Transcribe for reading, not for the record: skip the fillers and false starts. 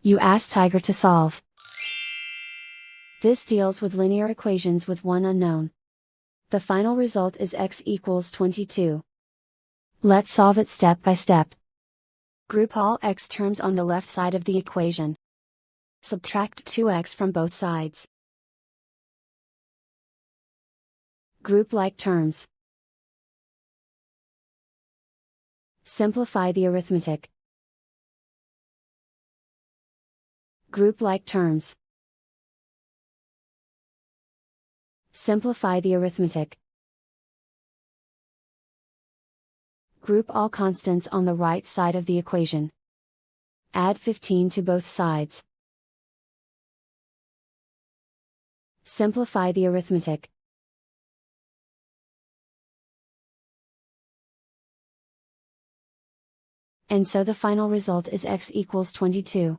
You ask Tiger to solve. This deals with linear equations with one unknown. The final result is x equals 22. Let's solve it step by step. Group all x terms on the left side of the equation. Subtract 2x from both sides. Group like terms. Simplify the arithmetic. Group like terms. Simplify the arithmetic. Group all constants on the right side of the equation. Add 15 to both sides. Simplify the arithmetic. And so the final result is x equals 22.